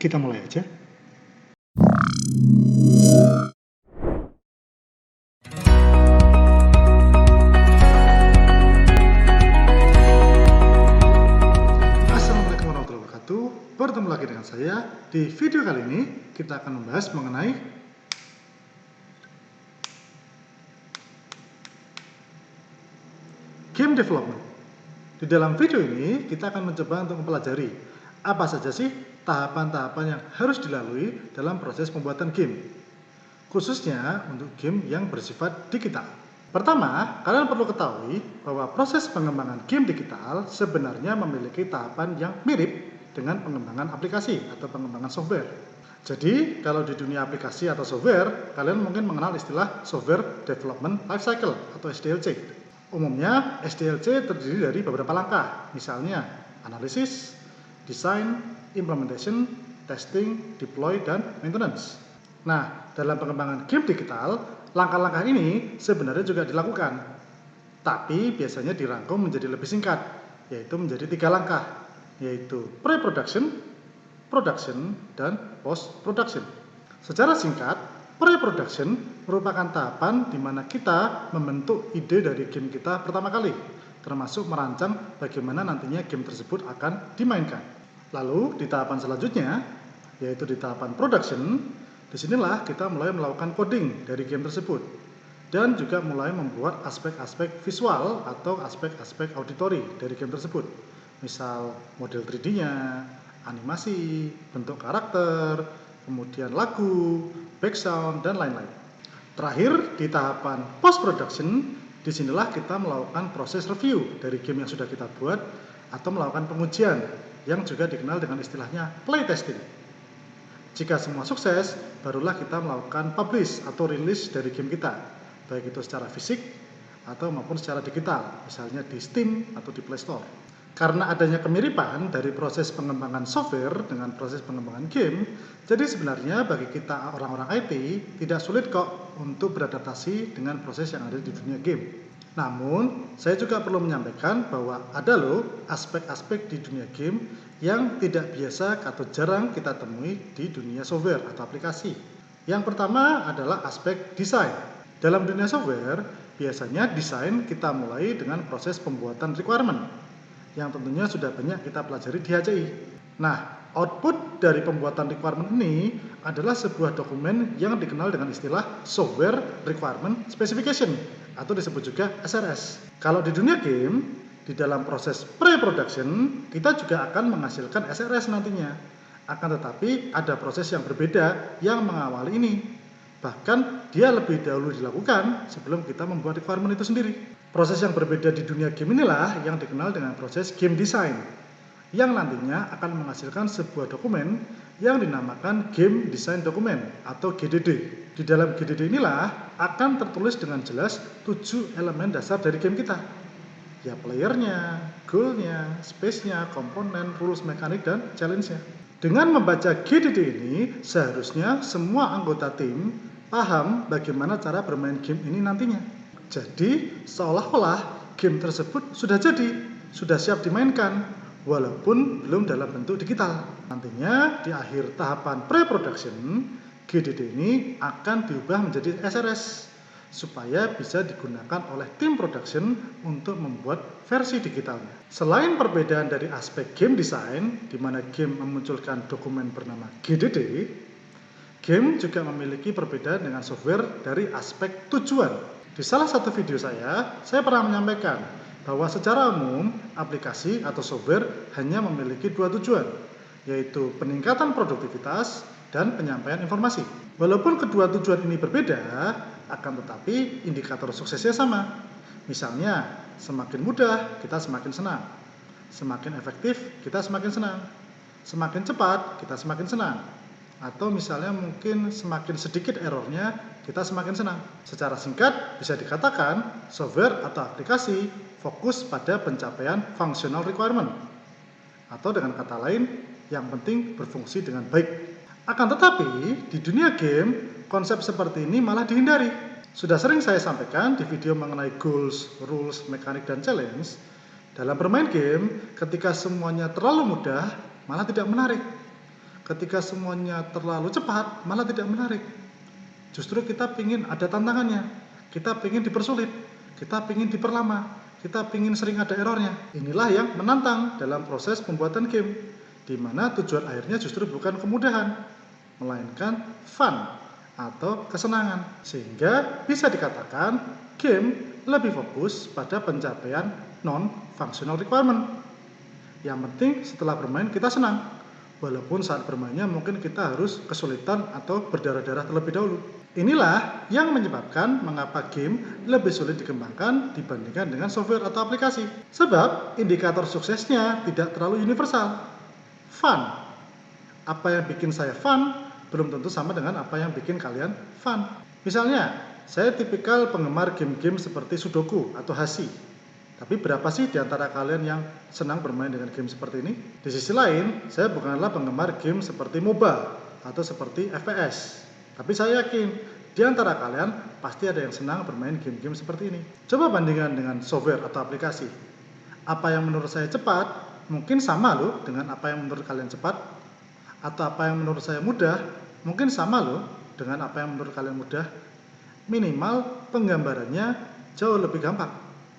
Kita mulai aja. Assalamualaikum warahmatullahi wabarakatuh. Bertemu lagi dengan saya. Di video kali ini kita akan membahas mengenai game development. Di dalam video ini kita akan mencoba untuk mempelajari apa saja sih tahapan-tahapan yang harus dilalui dalam proses pembuatan game, khususnya untuk game yang bersifat digital. Pertama, kalian perlu ketahui bahwa proses pengembangan game digital sebenarnya memiliki tahapan yang mirip dengan pengembangan aplikasi atau pengembangan software. Jadi, kalau di dunia aplikasi atau software, kalian mungkin mengenal istilah Software Development Lifecycle atau SDLC. Umumnya, SDLC terdiri dari beberapa langkah, misalnya analisis, design, implementation, testing, deploy, dan maintenance. Nah, dalam pengembangan game digital, langkah-langkah ini sebenarnya juga dilakukan, tapi biasanya dirangkum menjadi lebih singkat, yaitu menjadi 3 langkah, yaitu pre-production, production, dan post-production. Secara singkat, pre-production merupakan tahapan di mana kita membentuk ide dari game kita pertama kali, termasuk merancang bagaimana nantinya game tersebut akan dimainkan. Lalu di tahapan selanjutnya, yaitu di tahapan production, disinilah kita mulai melakukan coding dari game tersebut dan juga mulai membuat aspek-aspek visual atau aspek-aspek auditory dari game tersebut. Misal model 3D-nya, animasi, bentuk karakter, kemudian lagu, background, dan lain-lain. Terakhir, di tahapan post-production, disinilah kita melakukan proses review dari game yang sudah kita buat atau melakukan pengujian yang juga dikenal dengan istilahnya playtesting. Jika semua sukses, barulah kita melakukan publish atau rilis dari game kita, baik itu secara fisik atau maupun secara digital, misalnya di Steam atau di Play Store. Karena adanya kemiripan dari proses pengembangan software dengan proses pengembangan game, jadi sebenarnya bagi kita orang-orang IT tidak sulit kok untuk beradaptasi dengan proses yang ada di dunia game. Namun, saya juga perlu menyampaikan bahwa ada loh aspek-aspek di dunia game yang tidak biasa atau jarang kita temui di dunia software atau aplikasi. Yang pertama adalah aspek desain. Dalam dunia software, biasanya desain kita mulai dengan proses pembuatan requirement, yang tentunya sudah banyak kita pelajari di HCI. Nah, output dari pembuatan requirement ini adalah sebuah dokumen yang dikenal dengan istilah Software Requirement Specification atau disebut juga SRS. Kalau di dunia game, di dalam proses pre-production, kita juga akan menghasilkan SRS nantinya. Akan tetapi ada proses yang berbeda yang mengawali ini. Bahkan dia lebih dahulu dilakukan sebelum kita membuat requirement itu sendiri. Proses yang berbeda di dunia game inilah yang dikenal dengan proses game design, yang nantinya akan menghasilkan sebuah dokumen yang dinamakan Game Design Document atau GDD. Di dalam GDD inilah akan tertulis dengan jelas 7 elemen dasar dari game kita. Ya, playernya, goalnya, space-nya, komponen, rules, mekanik, dan challenge-nya. Dengan membaca GDD ini, seharusnya semua anggota tim paham bagaimana cara bermain game ini nantinya. Jadi, seolah-olah game tersebut sudah jadi, sudah siap dimainkan, walaupun belum dalam bentuk digital. Nantinya, di akhir tahapan pre-production, GDD ini akan diubah menjadi SRS, supaya bisa digunakan oleh tim production untuk membuat versi digitalnya. Selain perbedaan dari aspek game design, di mana game memunculkan dokumen bernama GDD, game juga memiliki perbedaan dengan software dari aspek tujuan. Di salah satu video saya pernah menyampaikan bahwa secara umum aplikasi atau software hanya memiliki 2 tujuan, yaitu peningkatan produktivitas dan penyampaian informasi. Walaupun kedua tujuan ini berbeda, akan tetapi indikator suksesnya sama. Misalnya, semakin mudah kita semakin senang, semakin efektif kita semakin senang, semakin cepat kita semakin senang, atau misalnya mungkin semakin sedikit errornya kita semakin senang. Secara singkat bisa dikatakan software atau aplikasi fokus pada pencapaian functional requirement, atau dengan kata lain yang penting berfungsi dengan baik. Akan tetapi di dunia game konsep seperti ini malah dihindari. Sudah sering saya sampaikan di video mengenai goals, rules, mekanik, dan challenge. Dalam bermain game, ketika semuanya terlalu mudah malah tidak menarik. Ketika semuanya terlalu cepat, malah tidak menarik. Justru kita ingin ada tantangannya, kita ingin dipersulit, kita ingin diperlama, kita ingin sering ada errornya. Inilah yang menantang dalam proses pembuatan game, di mana tujuan akhirnya justru bukan kemudahan, melainkan fun atau kesenangan. Sehingga bisa dikatakan game lebih fokus pada pencapaian non-functional requirement. Yang penting setelah bermain kita senang, walaupun saat bermainnya mungkin kita harus kesulitan atau berdarah-darah terlebih dahulu. Inilah yang menyebabkan mengapa game lebih sulit dikembangkan dibandingkan dengan software atau aplikasi. Sebab indikator suksesnya tidak terlalu universal. Fun. Apa yang bikin saya fun belum tentu sama dengan apa yang bikin kalian fun. Misalnya, saya tipikal penggemar game-game seperti Sudoku atau Hasi. Tapi berapa sih di antara kalian yang senang bermain dengan game seperti ini? Di sisi lain, saya bukanlah penggemar game seperti MOBA atau seperti FPS. Tapi saya yakin, di antara kalian pasti ada yang senang bermain game-game seperti ini. Coba bandingkan dengan software atau aplikasi. Apa yang menurut saya cepat, mungkin sama loh dengan apa yang menurut kalian cepat. Atau apa yang menurut saya mudah, mungkin sama loh dengan apa yang menurut kalian mudah. Minimal penggambarannya jauh lebih gampang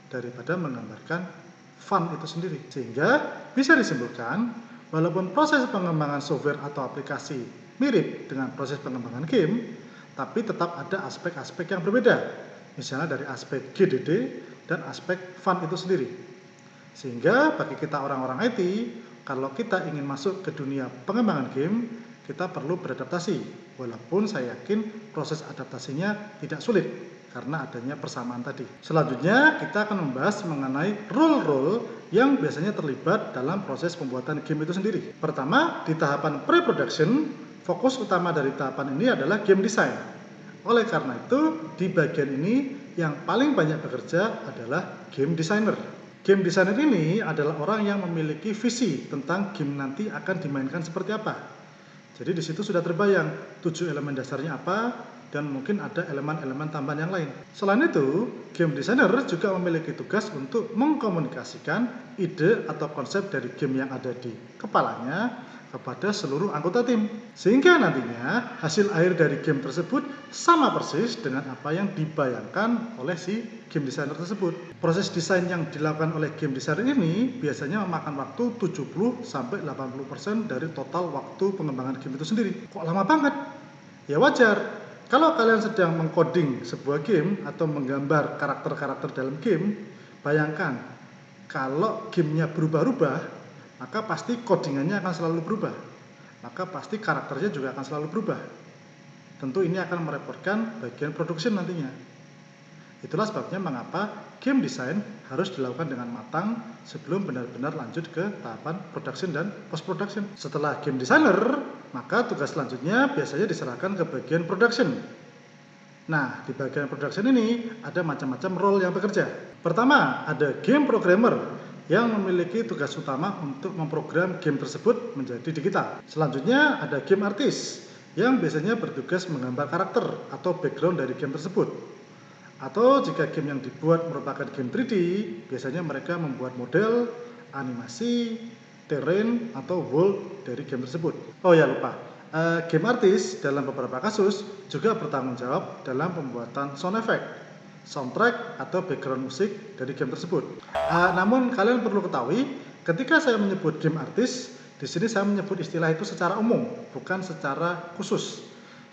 daripada menggambarkan fun itu sendiri. Sehingga bisa disimpulkan, walaupun proses pengembangan software atau aplikasi mirip dengan proses pengembangan game, tapi tetap ada aspek-aspek yang berbeda. Misalnya dari aspek GDD dan aspek fun itu sendiri. Sehingga bagi kita orang-orang IT, kalau kita ingin masuk ke dunia pengembangan game, kita perlu beradaptasi. Walaupun saya yakin proses adaptasinya tidak sulit karena adanya persamaan tadi. Selanjutnya kita akan membahas mengenai role-role yang biasanya terlibat dalam proses pembuatan game itu sendiri. Pertama, di tahapan pre-production, fokus utama dari tahapan ini adalah game design. Oleh karena itu, di bagian ini yang paling banyak bekerja adalah game designer. Game designer ini adalah orang yang memiliki visi tentang game nanti akan dimainkan seperti apa. Jadi di situ sudah terbayang 7 elemen dasarnya apa, dan mungkin ada elemen-elemen tambahan yang lain. Selain itu, game designer juga memiliki tugas untuk mengkomunikasikan ide atau konsep dari game yang ada di kepalanya kepada seluruh anggota tim. Sehingga nantinya hasil akhir dari game tersebut sama persis dengan apa yang dibayangkan oleh si game designer tersebut. Proses desain yang dilakukan oleh game designer ini biasanya memakan waktu 70-80% dari total waktu pengembangan game itu sendiri. Kok lama banget? Ya wajar. Kalau kalian sedang mengcoding sebuah game atau menggambar karakter-karakter dalam game, bayangkan kalau gamenya berubah-ubah, maka pasti codingannya akan selalu berubah. Maka pasti karakternya juga akan selalu berubah. Tentu ini akan merepotkan bagian production nantinya. Itulah sebabnya mengapa game design harus dilakukan dengan matang sebelum benar-benar lanjut ke tahapan production dan post production. Setelah game designer, maka tugas selanjutnya biasanya diserahkan ke bagian production. Nah, di bagian production ini ada macam-macam role yang bekerja. Pertama, ada game programmer yang memiliki tugas utama untuk memprogram game tersebut menjadi digital. Selanjutnya ada game artist yang biasanya bertugas menggambar karakter atau background dari game tersebut. Atau jika game yang dibuat merupakan game 3D, biasanya mereka membuat model, animasi, terrain, atau world dari game tersebut. Oh ya lupa, game artist dalam beberapa kasus juga bertanggung jawab dalam pembuatan sound effect, soundtrack, atau background musik dari game tersebut. Namun kalian perlu ketahui, ketika saya menyebut game artist, di sini saya menyebut istilah itu secara umum, bukan secara khusus.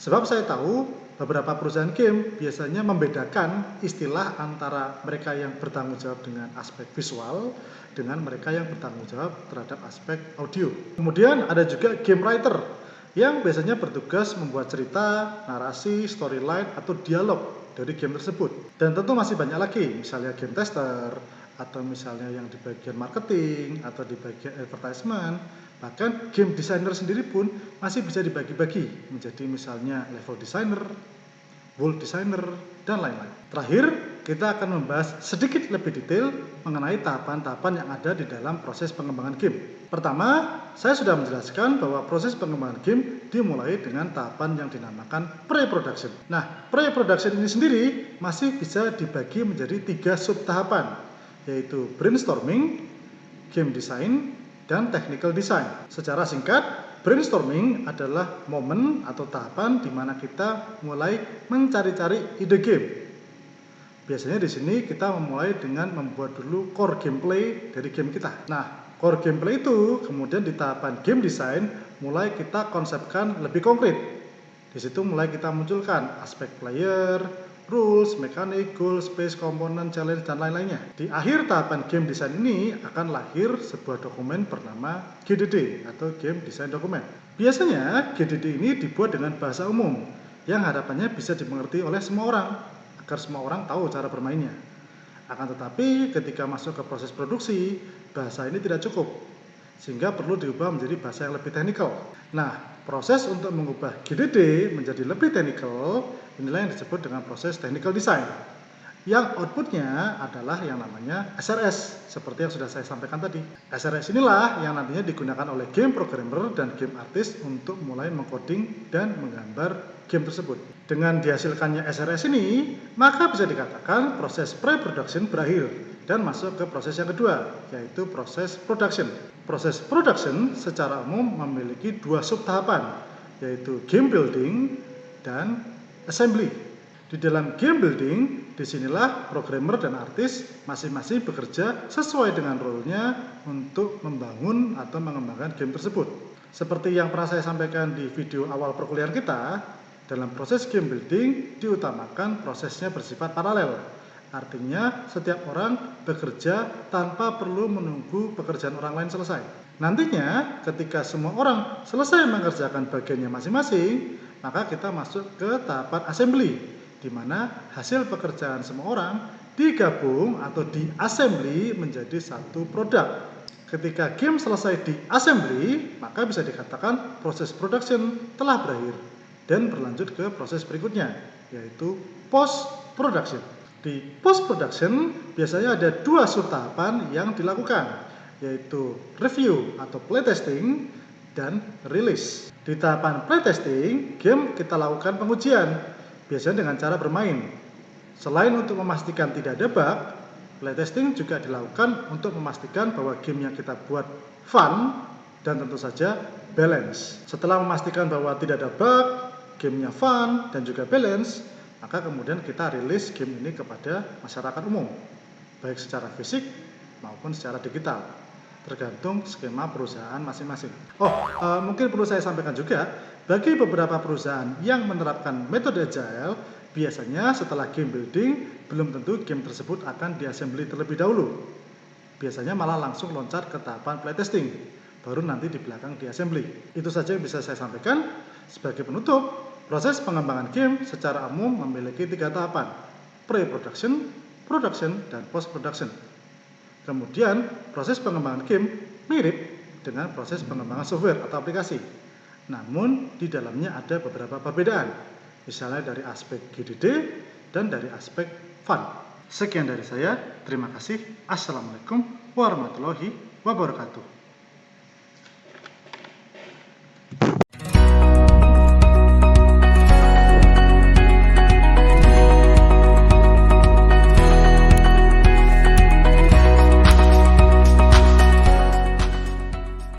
Sebab saya tahu beberapa perusahaan game biasanya membedakan istilah antara mereka yang bertanggung jawab dengan aspek visual dengan mereka yang bertanggung jawab terhadap aspek audio. Kemudian ada juga game writer yang biasanya bertugas membuat cerita, narasi, storyline, atau dialog dari game tersebut. Dan tentu masih banyak lagi, misalnya game tester, atau misalnya yang di bagian marketing, atau di bagian advertisement. Bahkan game designer sendiri pun masih bisa dibagi-bagi menjadi misalnya level designer, world designer, dan lain-lain. Terakhir, kita akan membahas sedikit lebih detail mengenai tahapan-tahapan yang ada di dalam proses pengembangan game. Pertama, saya sudah menjelaskan bahwa proses pengembangan game dimulai dengan tahapan yang dinamakan pre-production. Nah, pre-production ini sendiri masih bisa dibagi menjadi 3 sub tahapan, yaitu brainstorming, game design, dan technical design. Secara singkat, brainstorming adalah momen atau tahapan di mana kita mulai mencari-cari ide game. Biasanya di sini kita memulai dengan membuat dulu core gameplay dari game kita. Nah, core gameplay itu kemudian di tahapan game design mulai kita konsepkan lebih konkret. Di situ mulai kita munculkan aspek player, rules, mekanik, goal, space, komponen, challenge, dan lain-lainnya. Di akhir tahapan game design ini akan lahir sebuah dokumen bernama GDD atau Game Design Document. Biasanya GDD ini dibuat dengan bahasa umum yang harapannya bisa dimengerti oleh semua orang agar semua orang tahu cara bermainnya. Akan tetapi ketika masuk ke proses produksi, bahasa ini tidak cukup sehingga perlu diubah menjadi bahasa yang lebih teknikal. Nah, proses untuk mengubah GDD menjadi lebih teknikal inilah yang disebut dengan proses technical design. Yang outputnya adalah yang namanya SRS, seperti yang sudah saya sampaikan tadi. SRS inilah yang nantinya digunakan oleh game programmer dan game artist untuk mulai mengcoding dan menggambar game tersebut. Dengan dihasilkannya SRS ini, maka bisa dikatakan proses pre-production berakhir dan masuk ke proses yang kedua, yaitu proses production. Proses production secara umum memiliki dua sub tahapan, yaitu game building dan assembly. Di dalam game building, disinilah programmer dan artis masing-masing bekerja sesuai dengan role-nya untuk membangun atau mengembangkan game tersebut. Seperti yang pernah saya sampaikan di video awal perkuliahan kita, dalam proses game building diutamakan prosesnya bersifat paralel. Artinya setiap orang bekerja tanpa perlu menunggu pekerjaan orang lain selesai. Nantinya ketika semua orang selesai mengerjakan bagiannya masing-masing, maka kita masuk ke tahapan assembly, di mana hasil pekerjaan semua orang digabung atau diassembly menjadi satu produk. Ketika game selesai diassembly, maka bisa dikatakan proses production telah berakhir dan berlanjut ke proses berikutnya, yaitu post production. Di post production biasanya ada dua sub tahapan yang dilakukan, yaitu review atau playtesting dan release. Di tahapan playtesting, game kita lakukan pengujian, biasanya dengan cara bermain. Selain untuk memastikan tidak ada bug, playtesting juga dilakukan untuk memastikan bahwa game yang kita buat fun dan tentu saja balance. Setelah memastikan bahwa tidak ada bug, gamenya fun dan juga balance, maka kemudian kita rilis game ini kepada masyarakat umum, baik secara fisik maupun secara digital, tergantung skema perusahaan masing-masing. Mungkin perlu saya sampaikan juga, bagi beberapa perusahaan yang menerapkan metode agile, biasanya setelah game building, belum tentu game tersebut akan diassembly terlebih dahulu. Biasanya malah langsung loncat ke tahapan playtesting, baru nanti di belakang diassembly. Itu saja yang bisa saya sampaikan. Sebagai penutup, proses pengembangan game secara umum memiliki tiga tahapan, pre-production, production, dan post-production. Kemudian, proses pengembangan game mirip dengan proses pengembangan software atau aplikasi. Namun, di dalamnya ada beberapa perbedaan, misalnya dari aspek GDD dan dari aspek fun. Sekian dari saya, terima kasih. Assalamualaikum warahmatullahi wabarakatuh.